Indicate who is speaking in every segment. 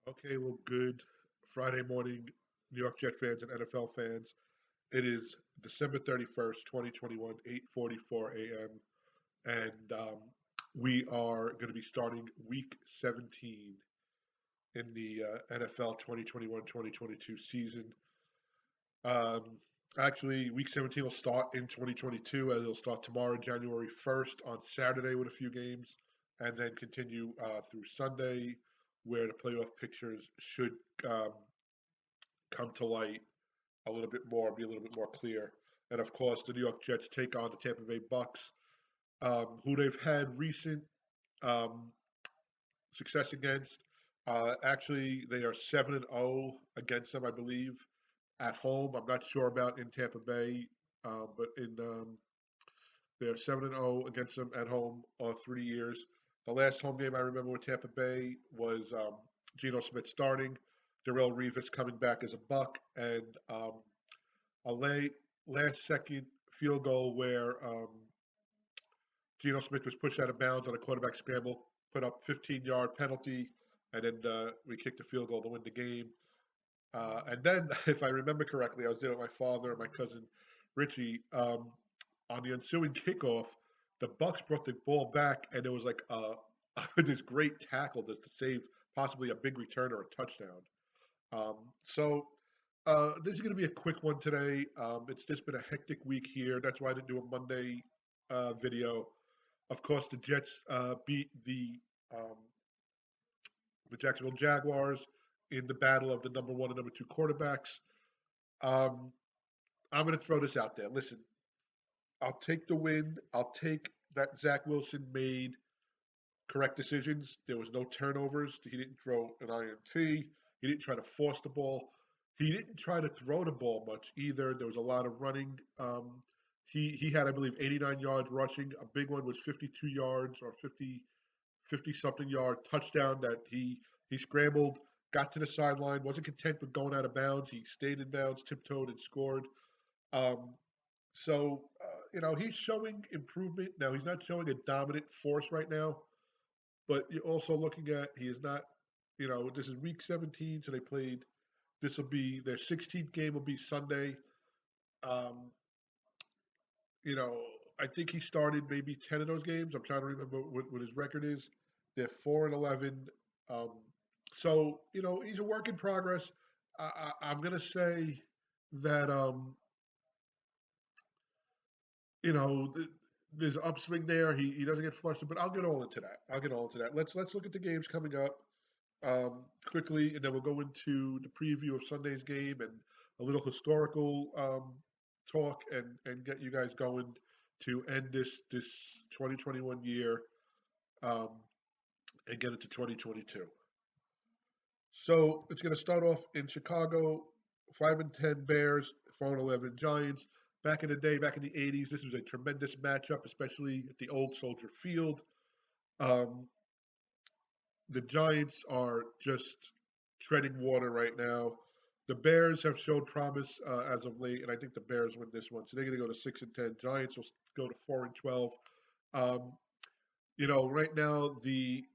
Speaker 1: Okay, well, good Friday morning, New York Jet fans and NFL fans. It is December 31st, 2021, 8:44 a.m., and we are going to be starting week 17 in the NFL 2021-2022 season. Um, Actually, week 17 will start in 2022, as it'll start tomorrow, January 1st, on Saturday with a few games, and then continue through Sunday, where the playoff pictures should um, come to light a little bit more, be a little bit more clear. And of course, the New York Jets take on the Tampa Bay Bucs, who they've had recent um, success against. Actually, they are 7-0 against them, I believe, at home. I'm not sure about in Tampa Bay, but in they're 7-0 against them at home all 3 years. The last home game I remember with Tampa Bay was Geno Smith starting, Darrell Revis coming back as a Buck, and a last second field goal where Geno Smith was pushed out of bounds on a quarterback scramble, put up 15-yard penalty, and then we kicked a field goal to win the game. And then, if I remember correctly, I was there with my father and my cousin Richie. On the ensuing kickoff, the Bucks brought the ball back, and there was like this great tackle just to save possibly a big return or a touchdown. So this is going to be a quick one today. It's just been a hectic week here. That's why I didn't do a Monday video. Of course, the Jets beat um, the Jacksonville Jaguars in the battle of the number one and number two quarterbacks. Um, I'm going to throw this out there. Listen, I'll take the win. I'll take that Zach Wilson made correct decisions. There was no turnovers. He didn't throw an INT. He didn't try to force the ball. He didn't try to throw the ball much either. There was a lot of running. He had, I believe, 89 yards rushing. A big one was 52 yards or 50 something yard touchdown that he scrambled, got to the sideline, wasn't content with going out of bounds. He stayed in bounds, tiptoed, and scored. Um, so he's showing improvement. Now, he's not showing a dominant force right now, but you're also looking at he is not, this is week 17, so they played. This will be their 16th game. Will be Sunday. Um, you know, I think he started maybe 10 of those games. I'm trying to remember what his record is. They're 4-11. Um, so he's a work in progress. I'm gonna say that you know, th- there's an upswing there. He doesn't get flustered, but I'll get all into that. I'll get all into that. Let's look at the games coming up quickly, and then we'll go into the preview of Sunday's game and a little historical talk, and get you guys going to end this 2021 year um, and get into 2022. So it's going to start off in Chicago, 5-10 Bears, 4-11 Giants. Back in the day, back in the 80s, this was a tremendous matchup, especially at the old Soldier Field. Um, the Giants are just treading water right now. The Bears have showed promise as of late, and I think the Bears win this one. So they're going to go to 6-10. Giants will go to 4-12. Um, right now the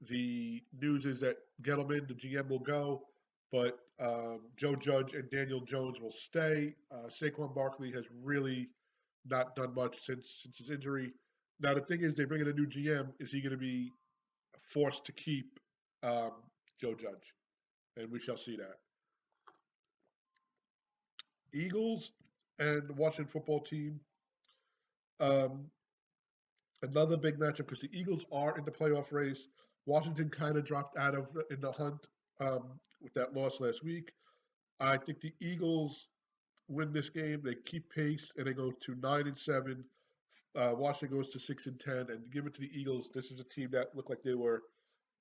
Speaker 1: news is that Gettleman, the GM, will go, but Joe Judge and Daniel Jones will stay. Saquon Barkley has really not done much since his injury. Now the thing is, they bring in a new GM. Is he going to be forced to keep um, Joe Judge? And we shall see that. Eagles and Washington football team. Um, Another big matchup because the Eagles are in the playoff race. Washington kind of dropped out of in the hunt with that loss last week. I think the Eagles win this game. They keep pace and they go to 9-7. Washington goes to 6-10, and give it to the Eagles. This is a team that looked like they were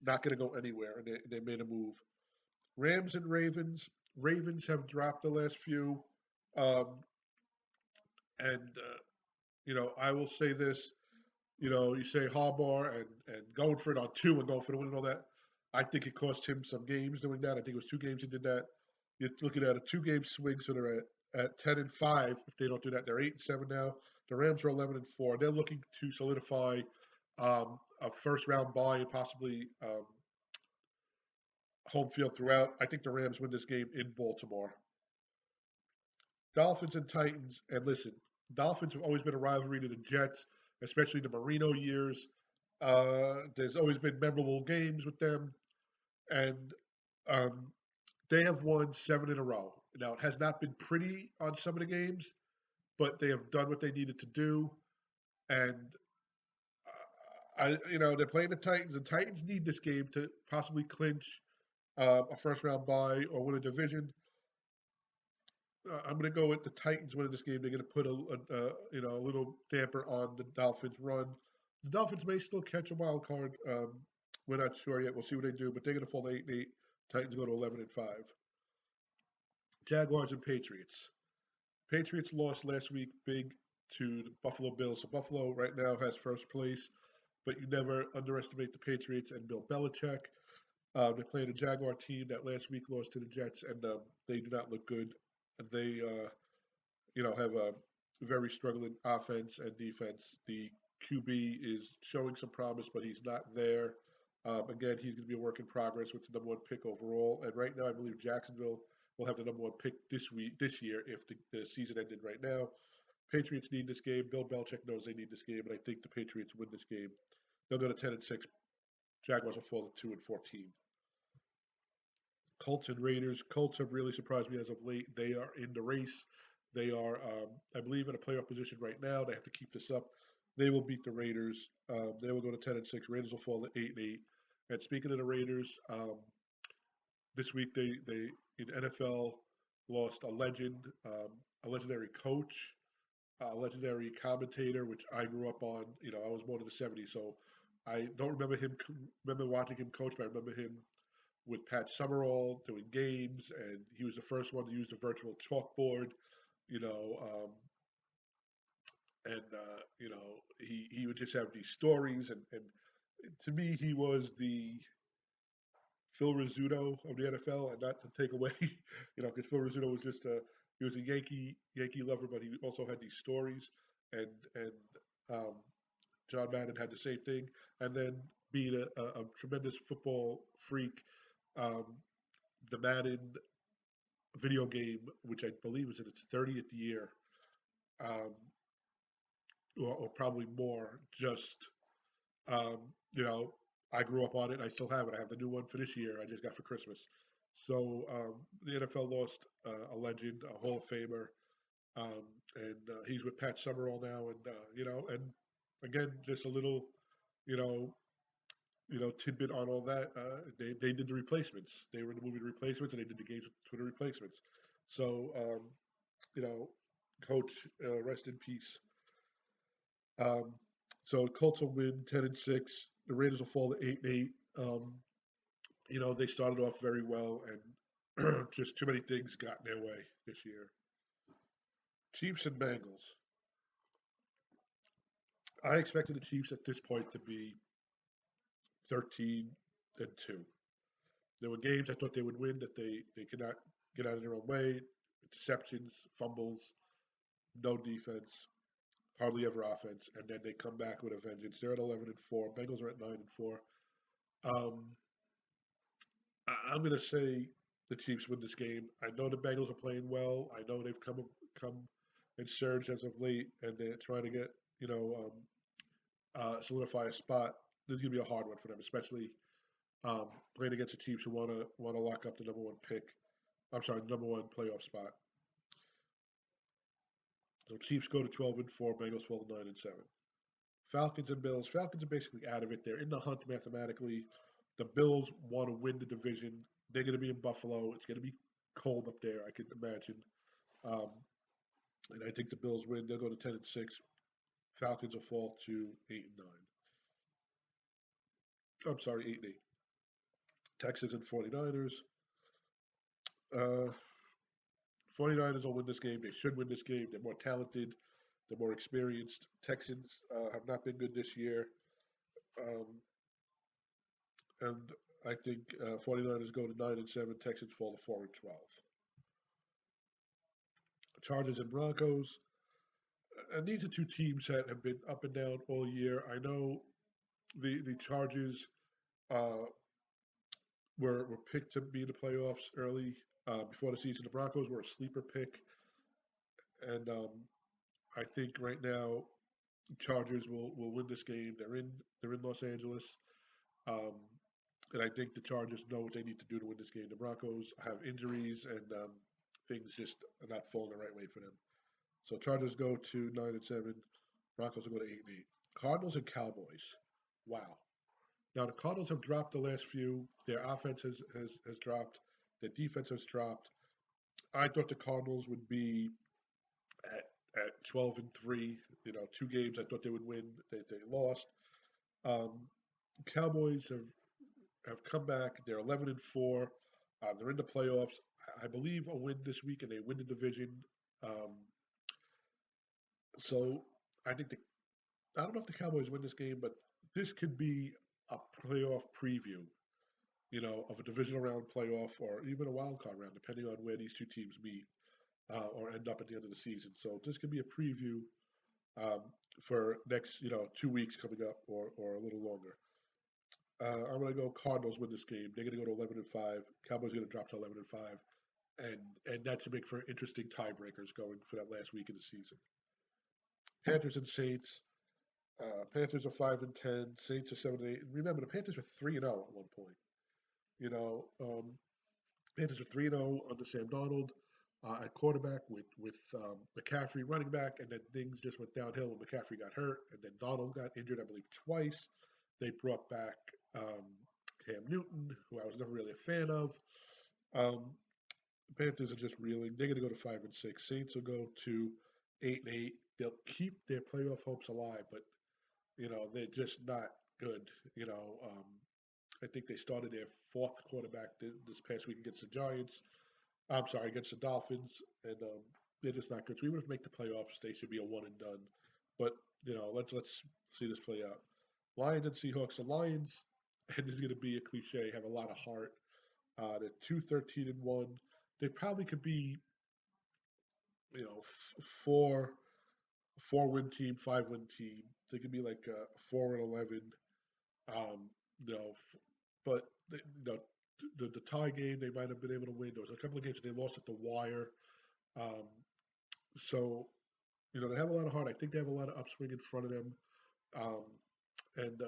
Speaker 1: not going to go anywhere, and they made a move. Rams and Ravens. Ravens have dropped the last few, um, and I will say this. You say Harbaugh and going for it on two and going for the win and all that. I think it cost him some games doing that. I think it was two games he did that. You're looking at a two-game swing, so they're at 10-5. If they don't do that, they're 8-7 now. The Rams are 11-4. They're looking to solidify a first-round bye and possibly home field throughout. I think the Rams win this game in Baltimore. Dolphins and Titans, and listen, Dolphins have always been a rivalry to the Jets, especially the Marino years. There's always been memorable games with them, and um, they have won 7 in a row. Now, it has not been pretty on some of the games, but they have done what they needed to do. And they're playing the Titans. The Titans need this game to possibly clinch a first round bye or win a division. I'm going to go with the Titans winning this game. They're going to put a little damper on the Dolphins' run. The Dolphins may still catch a wild card. We're not sure yet. We'll see what they do, but they're going to fall to 8-8. Titans go to 11-5. Jaguars and Patriots. Patriots lost last week big to the Buffalo Bills. So Buffalo right now has first place, but you never underestimate the Patriots and Bill Belichick. They're playing a Jaguar team that last week lost to the Jets, and they do not look good. They have a very struggling offense and defense. The QB is showing some promise, but he's not there. Again, he's going to be a work in progress with the number 1 pick overall. And right now, I believe Jacksonville will have the number 1 pick this year, if the season ended right now. Patriots need this game. Bill Belichick knows they need this game, and I think the Patriots win this game. They'll go to 10-6. Jaguars will fall to 2-14. Colts and Raiders. Colts have really surprised me as of late. They are in the race. They are, I believe, in a playoff position right now. They have to keep this up. They will beat the Raiders. They will go to 10-6. Raiders will fall to 8-8. And speaking of the Raiders, this week they in NFL lost a legend, a legendary coach, a legendary commentator, which I grew up on. I was born in the '70s, so I don't remember watching him coach, but I remember him with Pat Summerall doing games, and he was the first one to use the virtual chalkboard. You know, he would just have these stories, and to me, he was the Phil Rizzuto of the NFL, and not to take away, because Phil Rizzuto was just he was a Yankee lover, but he also had these stories, and um, John Madden had the same thing, and then being a tremendous football freak, um, the Madden video game, which I believe is in its 30th year, um, or probably more. Just um, you know, I grew up on it. I still have it. I have the new one for this year. I just got for Christmas. So the NFL lost a legend, a Hall of Famer, and he's with Pat Summerall now, and again, just a little, you know, tidbit on all that. They did the replacements. They were in the movie The Replacements, and they did the games for the replacements. So you know, Coach, rest in peace. Um, so Colts will win 10-6. The Raiders will fall to 8-8. Um, they started off very well, and just too many things got in their way this year. Chiefs and Bengals. I expected the Chiefs at this point to be 13-2. There were games I thought they would win that they could not get out of their own way. Interceptions, fumbles, no defense, hardly ever offense, and then they come back with a vengeance. They're at 11-4. Bengals are at 9-4. Um, I'm going to say the Chiefs win this game. I know the Bengals are playing well. I know they've come and surged as of late, and they're trying to get solidify a spot. This is going to be a hard one for them, especially playing against the Chiefs who want to lock up the number 1 pick. I'm sorry, number 1 playoff spot. So Chiefs go to 12-4. Bengals fall to 9-7. Falcons and Bills. Falcons are basically out of it. They're in the hunt mathematically. The Bills want to win the division. They're going to be in Buffalo. It's going to be cold up there, I can imagine. Um, and I think the Bills win. They'll go to 10-6. Falcons will fall to 8-9. I'm sorry, 8-8. Texans and 49ers. Uh, 49ers will win this game. They should win this game. They're more talented. They're more experienced. Texans have not been good this year. Um, and I think 49ers go to 9-7. Texans fall to 4-12. Chargers and Broncos. And these are two teams that have been up and down all year. I know the Chargers were picked to be in the playoffs early before the season. The Broncos were a sleeper pick, and I think right now Chargers will win this game. They're in Los Angeles, um, and I think the Chargers know what they need to do to win this game. The Broncos have injuries, and things just are not falling the right way for them. So Chargers go to 9-7. Broncos will go to 8-8. Cardinals and Cowboys. Wow. Now the Cardinals have dropped the last few. Their offense has dropped. Their defense has dropped. I thought the Cardinals would be at 12-3. You know, 2 games I thought they would win. They lost. Um, Cowboys have come back. They're 11-4. They're in the playoffs. I believe a win this week and they win the division. Um, so I think I don't know if the Cowboys win this game, but this could be a playoff preview, of a divisional round playoff or even a wild card round, depending on where these two teams meet or end up at the end of the season. So this could be a preview um, for next, 2 weeks coming up or a little longer. I'm going to go Cardinals win this game. They're going to go to 11-5. Cowboys are going to drop to 11-5, and that should make for interesting tiebreakers going for that last week of the season. Panthers and Saints. Panthers are 5-10. Saints are 7-8. And remember, the Panthers were 3-0 at one point. You know, Panthers are 3-0 under Sam Darnold at quarterback with McCaffrey running back, and then things just went downhill when McCaffrey got hurt, and then Darnold got injured, I believe, twice. They brought back um, Cam Newton, who I was never really a fan of. Um, Panthers are just reeling. They're going to go to 5-6. Saints will go to 8-8. They'll keep their playoff hopes alive, but they're just not good. I think they started their fourth quarterback this past week against the Giants. I'm sorry, against the Dolphins, and they're just not good. So even if they make the playoffs, they should be a one and done. But let's see this play out. Lions and Seahawks. The Lions, and this is going to be a cliche, have a lot of heart. They're 2-13-1. They probably could be, four win team, 5 win team. They could be like 4-11. Um, you know, but the tie game they might have been able to win. There was a couple of games they lost at the wire. Um, so they have a lot of heart. I think they have a lot of upswing in front of them. Um, and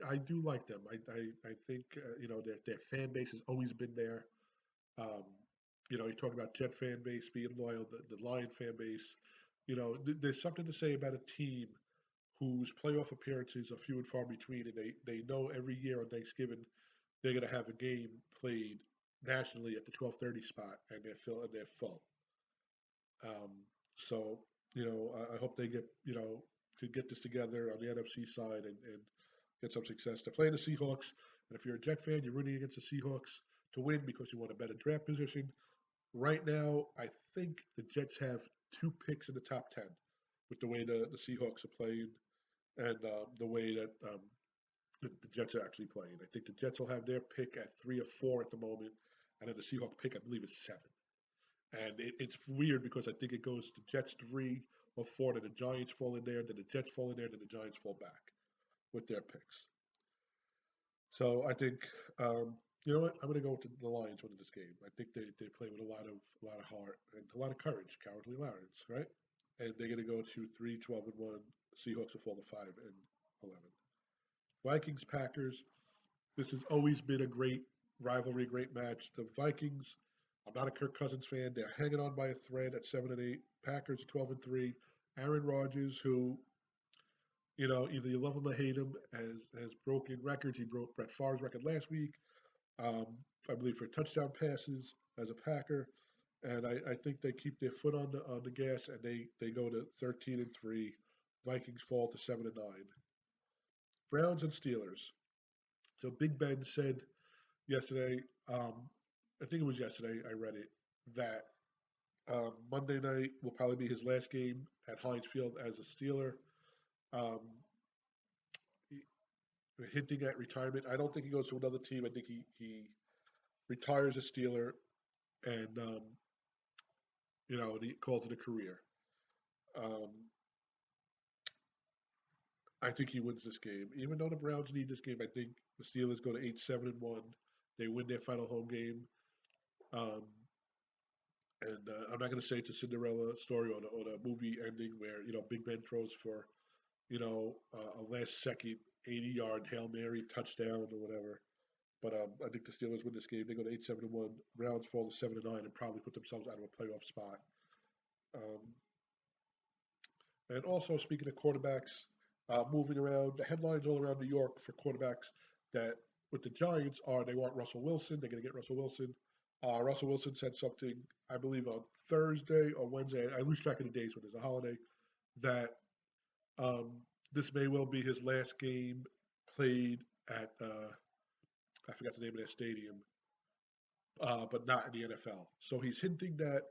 Speaker 1: I do like them. I think their fan base has always been there. Um, you talk about Jet fan base being loyal, the Lion fan base. There's something to say about a team whose playoff appearances are few and far between, and they know every year on Thanksgiving they're going to have a game played nationally at the 12:30 spot, and they're full. So I hope they could get this together on the NFC side and get some success. They're playing the Seahawks, and if you're a Jet fan, you're rooting against the Seahawks to win because you want a better draft position. Right now, I think the Jets have 2 picks in the top 10 with the way the Seahawks are playing and the way that the Jets are actually playing. I think the Jets will have their pick at 3 or 4 at the moment, and then the Seahawks pick, I believe, is 7. And it's weird because I think it goes to Jets 3 or 4, then the Giants fall in there, then the Jets fall in there, then the Giants fall back with their picks. So I think, you know what? I'm going to go with the Lions winning this game. I think they play with a lot of heart and a lot of courage, cowardly lions, right? And they're going to go to 3-12-1. Seahawks will fall to 5-11. Vikings Packers. This has always been a great rivalry, great match. The Vikings. I'm not a Kirk Cousins fan. They're hanging on by a thread at 7-8. Packers 12-3. Aaron Rodgers, who either you love him or hate him, has broken records. He broke Brett Favre's record last week, um, I believe, for touchdown passes as a Packer. And I think they keep their foot on the gas, and they go to 13-3. Vikings fall to 7-9. Browns and Steelers. So Big Ben said yesterday, I think it was yesterday, I read it, that Monday night will probably be his last game at Heinz Field as a Steeler. Um, Hinting at retirement. I don't think he goes to another team. I think he retires a Steeler and and he calls it a career. Um, I think he wins this game. Even though the Browns need this game, I think the Steelers go to 8-7-1. They win their final home game. Um, and I'm not going to say it's a Cinderella story or the movie ending where Big Ben throws for a last second 80-yard Hail Mary touchdown or whatever. But I think the Steelers win this game. They go to 8-7-1. Browns fall to 7-9 and probably put themselves out of a playoff spot. Um, and also, speaking of quarterbacks, moving around, the headlines all around New York for quarterbacks that with the Giants are they want Russell Wilson. They're going to get Russell Wilson. Russell Wilson said something, I believe, on Thursday or Wednesday. I lose track of the days when there's a holiday. That um, this may well be his last game played at I forgot the name of that stadium, but not in the NFL. So he's hinting that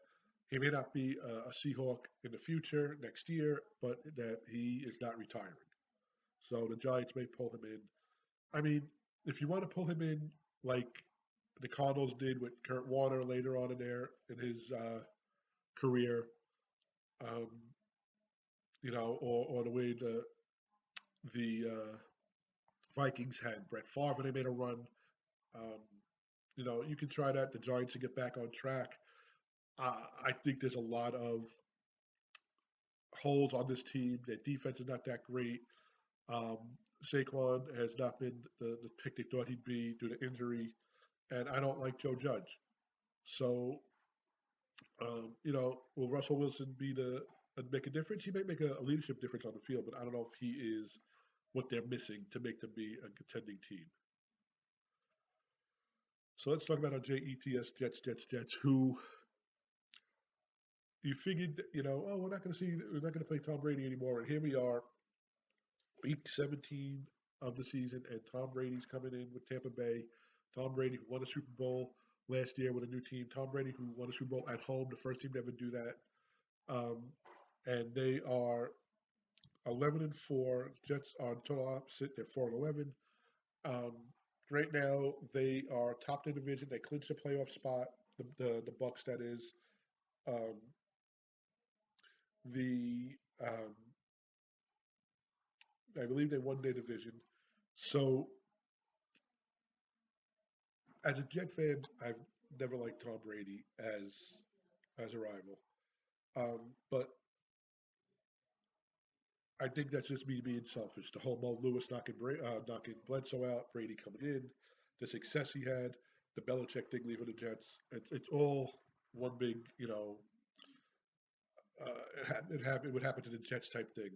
Speaker 1: he may not be a Seahawk in the future next year, but that he is not retiring. So the Giants may pull him in. I mean, if you want to pull him in like the Cardinals did with Kurt Warner later on in his career, um, or the way the Vikings had Brett Favre and they made a run. Um, you can try that. The Giants to get back on track. I think there's a lot of holes on this team. Their defense is not that great. Um, Saquon has not been the pick they thought he'd be due to injury, and I don't like Joe Judge. So, will Russell Wilson be the make a difference? He may make a leadership difference on the field, but I don't know if he is what they're missing to make them be a contending team. So let's talk about our Jets, who you figured, oh, we're not going to play Tom Brady anymore, and here we are, week 17 of the season, and Tom Brady's coming in with Tampa Bay. Tom Brady, who won a Super Bowl last year with a new team. Tom Brady, who won a Super Bowl at home, the first team to ever do that. Um, and they are 11-4. Jets are the total opposite. They're 4-11. Um, right now, they are top of the division. They clinched a playoff spot. The Bucs, that is. Um, the I believe they won their division. So as a Jet fan, I've never liked Tom Brady as a rival. But I think that's just me being selfish. The whole Mo Lewis knocking Bledsoe out, Brady coming in, the success he had, the Belichick thing leaving the Jets. It's all one big, it would happen to the Jets type thing.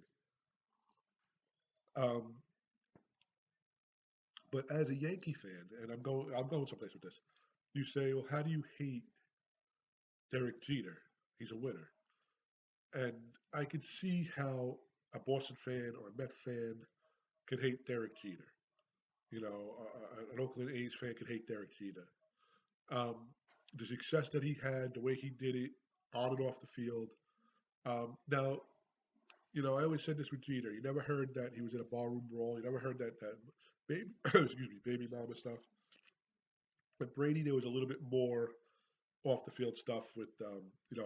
Speaker 1: Um, but as a Yankee fan, and I'm going someplace with this. You say, well, how do you hate Derek Jeter? He's a winner. And I could see how a Boston fan or a Met fan could hate Derek Jeter. An Oakland A's fan could hate Derek Jeter. Um, the success that he had, the way he did it on and off the field. Now, I always said this with Jeter. You never heard that he was in a barroom brawl. You never heard that baby, excuse me, baby mama stuff. But Brady, there was a little bit more off the field stuff with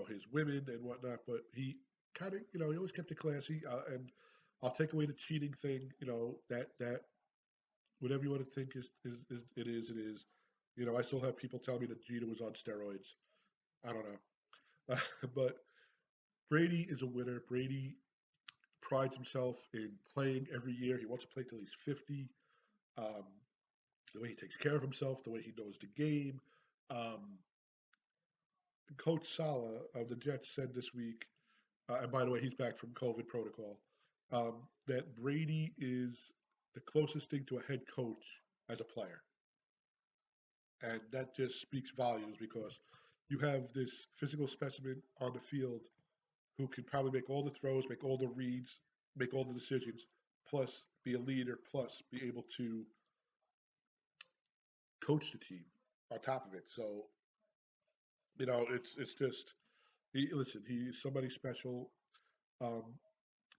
Speaker 1: his women and whatnot. But he kind of he always kept it classy. And I'll take away the cheating thing. That whatever you want to think is it is it is. I still have people tell me that Jeter was on steroids. I don't know, but Brady is a winner. Brady prides himself in playing every year. He wants to play till he's 50. Um, the way he takes care of himself, the way he knows the game. Um, Coach Sala of the Jets said this week, and by the way, he's back from COVID protocol, that Brady is the closest thing to a head coach as a player. And that just speaks volumes because you have this physical specimen on the field who can probably make all the throws, make all the reads, make all the decisions, plus be a leader, plus be able to coach the team on top of it. So, it's just he's somebody special. Um,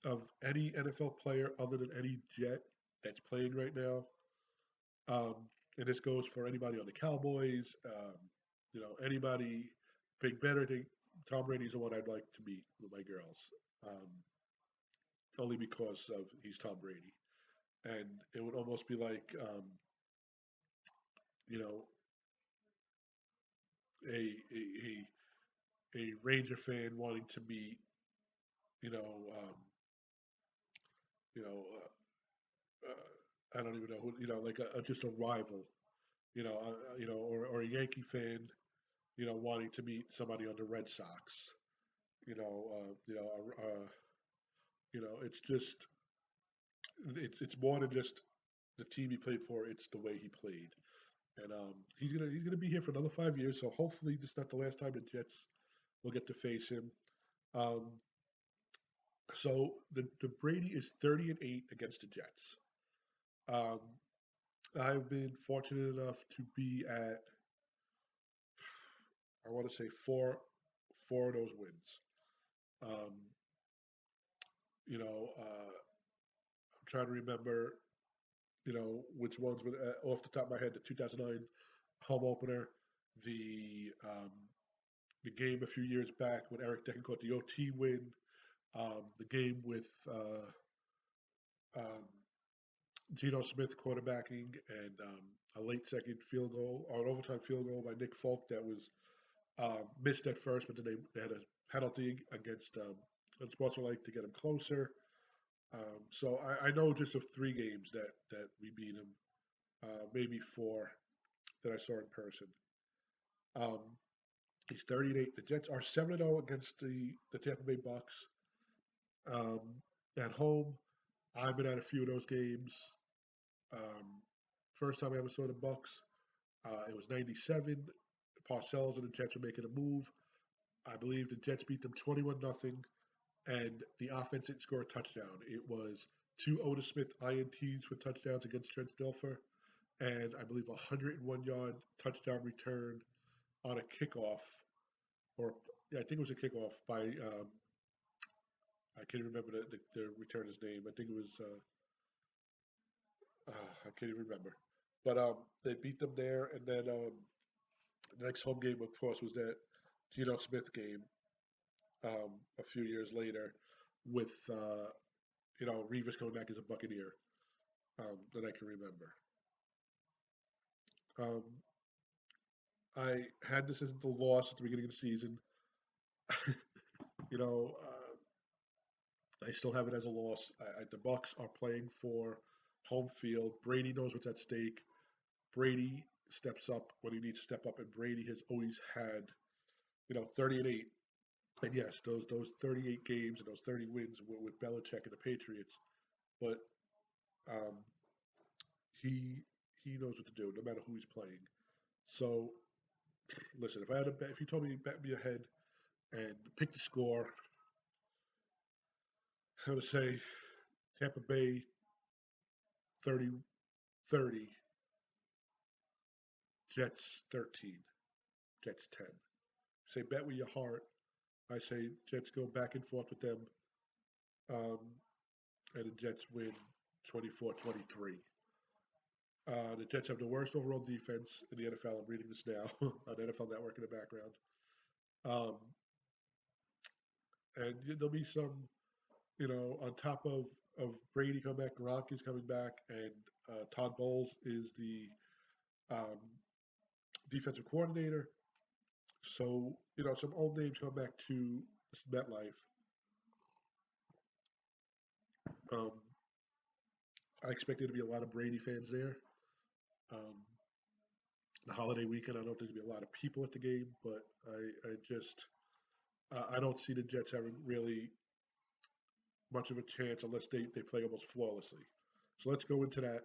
Speaker 1: of any NFL player other than any Jet that's playing right now. Um, and this goes for anybody on the Cowboys. Anybody big better. Tom Brady's the one I'd like to meet with my girls. Um, only because of he's Tom Brady, and it would almost be like you know a Ranger fan wanting to meet you know um, you know I don't even know who like just a rival or a Yankee fan wanting to meet somebody on the Red Sox you know it's just it's more than just the team he played for. It's the way he played, and he's gonna be here for another 5 years. So hopefully, this is not the last time the Jets will get to face him. Um, so the Brady is 30-8 against the Jets. Um, I've been fortunate enough to be at I want to say four of those wins. Um, I'm trying to remember which ones, but off the top of my head, the 2009 home opener, the um, the game a few years back when Eric Decken caught the OT win, the game with um, Geno Smith quarterbacking, and a late second field goal or an overtime field goal by Nick Folk that was missed at first, but then they had a penalty against Unsportsmanlike to get him closer. So I know just of three games that we beat him, maybe four that I saw in person. Um, he's 38. The Jets are 7-0 against the Tampa Bay Bucs. Um, at home, I've been at a few of those games. Um, first time I ever saw the Bucs, it was '97. Parcells and the Jets were making a move. I believe the Jets beat them 21-0, and the offense didn't score a touchdown. It was two Otis Smith INTs for touchdowns against Trent Dilfer, and I believe a 101-yard touchdown return on a kickoff, or yeah, I think it was a kickoff by I can't remember the returner's name. I think it was I can't even remember, but they beat them there, and then the next home game, of course, was that Geno Smith game a few years later with Revis coming back as a Buccaneer that I can remember. Um, I had this as the loss at the beginning of the season. you know, I still have it as a loss. The Bucs are playing for home field. Brady knows what's at stake. Brady steps up when he needs to step up, and Brady has always had 30-8. And yes, those 38 games and those 30 wins were with Belichick and the Patriots. But um, he he knows what to do, no matter who he's playing. So listen, if I had a bet, if you told me to bet me ahead and pick the score, I would say Tampa Bay 30-30, Jets 13, Jets 10. Say bet with your heart. I say Jets go back and forth with them, um, and the Jets win 24-23. The Jets have the worst overall defense in the NFL. I'm reading this now on NFL Network in the background. Um, and there'll be some, on top of Brady coming back, Gronk is coming back, and Todd Bowles is the um, defensive coordinator. So, some old names come back to MetLife. Um, I expect there to be a lot of Brady fans there. Um, the holiday weekend, I don't know if there's going to be a lot of people at the game, but I just I don't see the Jets having really much of a chance unless they play almost flawlessly. So let's go into that.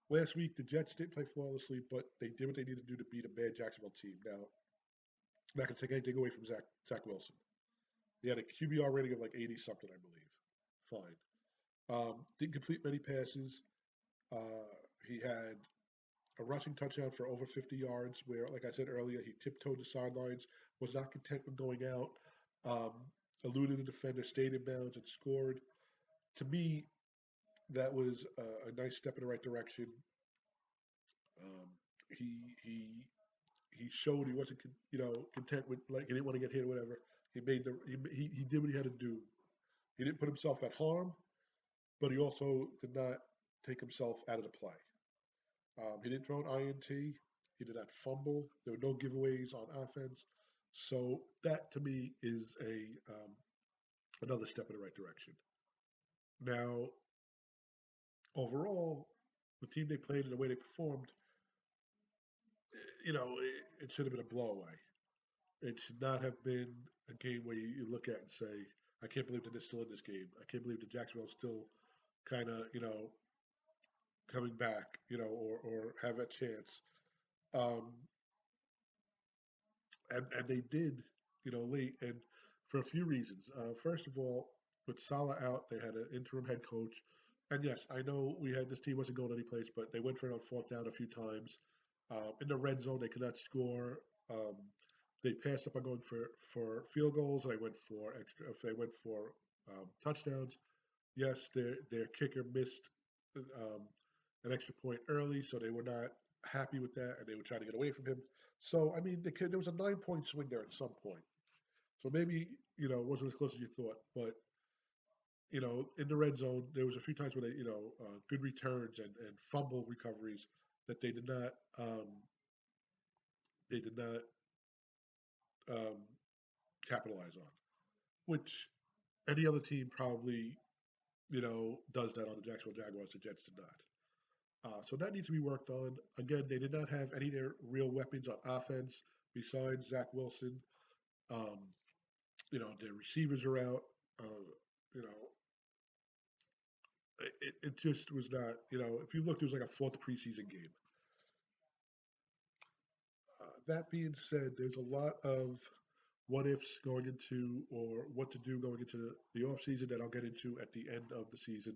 Speaker 1: Last week, the Jets didn't play flawlessly, but they did what they needed to do to beat a bad Jacksonville team. Now, I'm not going to take anything away from Zach Wilson. He had a QBR rating of like 80 something, I believe. Fine. Didn't complete many passes. He had a rushing touchdown for over 50 yards, where, like I said earlier, he tiptoed the sidelines, was not content with going out, um, eluded the defender, stayed in bounds, and scored. To me, that was a nice step in the right direction. Um, he showed he wasn't content with, like, he didn't want to get hit or whatever. He made he did what he had to do. He didn't put himself at harm, but he also did not take himself out of the play. He didn't throw an INT. He did not fumble. There were no giveaways on offense. So that to me is a another step in the right direction. Now, overall, the team they played and the way they performed, it should have been a blowaway. It should not have been a game where you look at and say, I can't believe that they're still in this game. I can't believe that Jacksonville's still kind of, coming back, or have a chance. Um, and they did, late, and for a few reasons. First of all, with Salah out, they had an interim head coach, and yes, I know this team wasn't going anyplace, but they went for it on fourth down a few times. In the red zone, they could not score. Um, they passed up on going for field goals. They went for extra. If they went for touchdowns, yes, their kicker missed um, an extra point early, so they were not happy with that, and they were trying to get away from him. So I mean, there was a 9 point swing there at some point. So maybe it wasn't as close as you thought, but in the red zone, there was a few times where they good returns and fumble recoveries that they did not um, capitalize on, which any other team probably does that on the Jacksonville Jaguars. The Jets did not. So that needs to be worked on. Again, they did not have any of their real weapons on offense besides Zach Wilson. Um, their receivers are out. Uh, you know, it just was not. If you looked, it was like a fourth preseason game. That being said, there's a lot of what ifs going into or what to do going into the offseason that I'll get into at the end of the season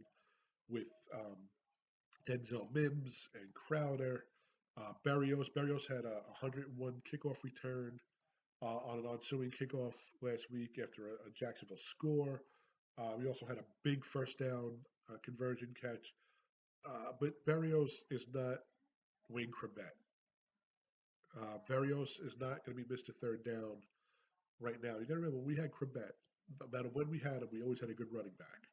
Speaker 1: with Denzel Mims and Crowder. Berrios. Berrios had a 101 kickoff return on an ensuing kickoff last week after a Jacksonville score. We also had a big first down conversion catch. But Berrios is not Wayne Chrebet. Berrios is not going to be Mr. Third Down right now. You got to remember, we had Chrebet. No matter when we had him, we always had a good running back.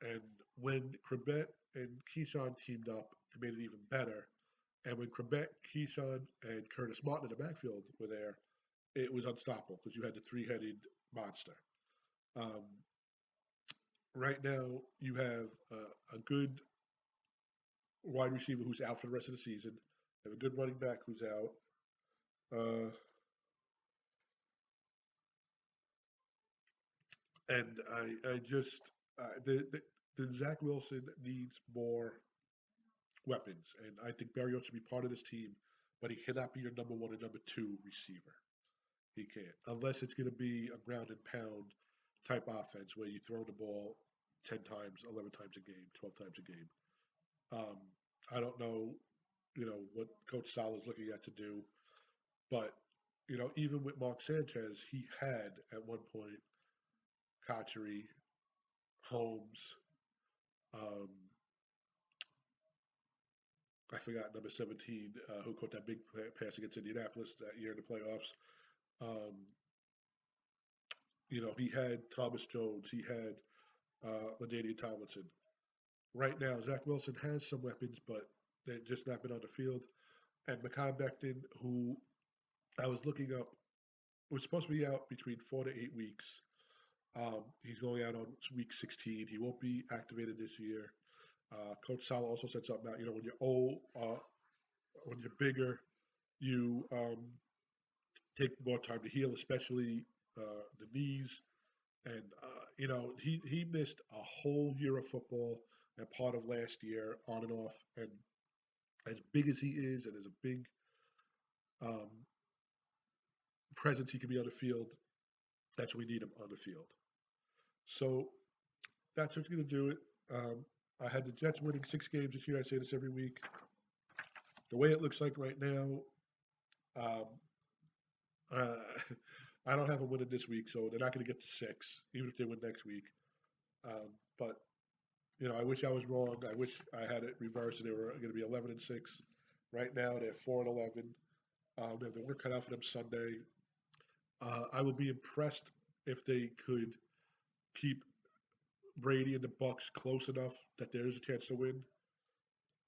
Speaker 1: And when Chrebet and Keyshawn teamed up, it made it even better. And when Chrebet, Keyshawn, and Curtis Martin in the backfield were there, it was unstoppable because you had the three-headed monster. Um, right now, you have a good wide receiver who's out for the rest of the season. You have a good running back who's out. Uh, and I just the Zach Wilson needs more weapons, and I think Barrios should be part of this team, but he cannot be your number one and number two receiver. He can't, unless it's going to be a ground and pound type offense where you throw the ball 10 times, 11 times a game, 12 times a game. Um, I don't know, what Coach Sal is looking at to do, but even with Mark Sanchez, he had at one point Kachary, Holmes, um, I forgot number 17, who caught that big pass against Indianapolis that year in the playoffs. Um, he had Thomas Jones, he had LaDainian Tomlinson. Right now, Zach Wilson has some weapons, but they've just not been on the field. And Mekhi Becton, who I was looking up, was supposed to be out between 4 to 8 weeks. He's going out on week 16. He won't be activated this year. Coach Sala also said something about, when you're old, when you're bigger, you take more time to heal, especially the knees. And he missed a whole year of football and part of last year on and off. And as big as he is, and as a big um, presence he can be on the field, that's what we need him on the field. So that's what's going to do it. I had the Jets winning 6 games this year. I say this every week. The way it looks like right now, um, uh, I don't have them winning this week, so they're not going to get to 6, even if they win next week. But I wish I was wrong. I wish I had it reversed, and they were going to be 11-6. Right now, they're 4-11. They have the work cut out for them Sunday. I would be impressed if they could keep Brady and the Bucs close enough that there is a chance to win.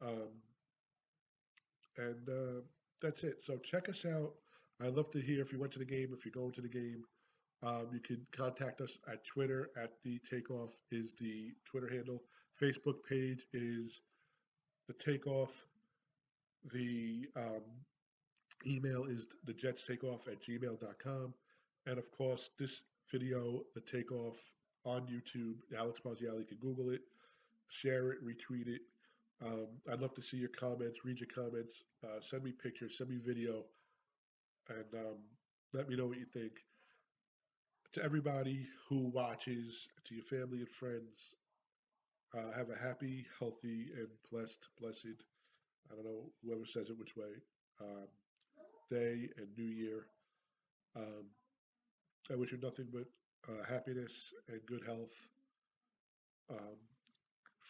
Speaker 1: Um, and that's it. So check us out. I'd love to hear if you went to the game, if you're going to the game. You can contact us at Twitter at the Takeoff is the Twitter handle. Facebook page is the Takeoff. The email is the Jets Takeoff at gmail.com. And of course, this video, the Takeoff on YouTube, Alex Marziali, you can Google it, share it, retweet it. I'd love to see your comments, read your comments, send me pictures, send me video, and let me know what you think. To everybody who watches, to your family and friends, have a happy, healthy, and blessed, I don't know, whoever says it which way, um, day and new year. Um, I wish you nothing but happiness and good health um,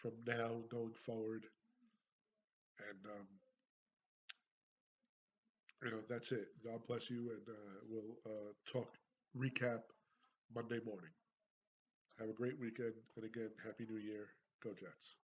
Speaker 1: from now going forward. And, that's it. God bless you, and we'll talk recap Monday morning. Have a great weekend, and again, Happy New Year. Go Jets.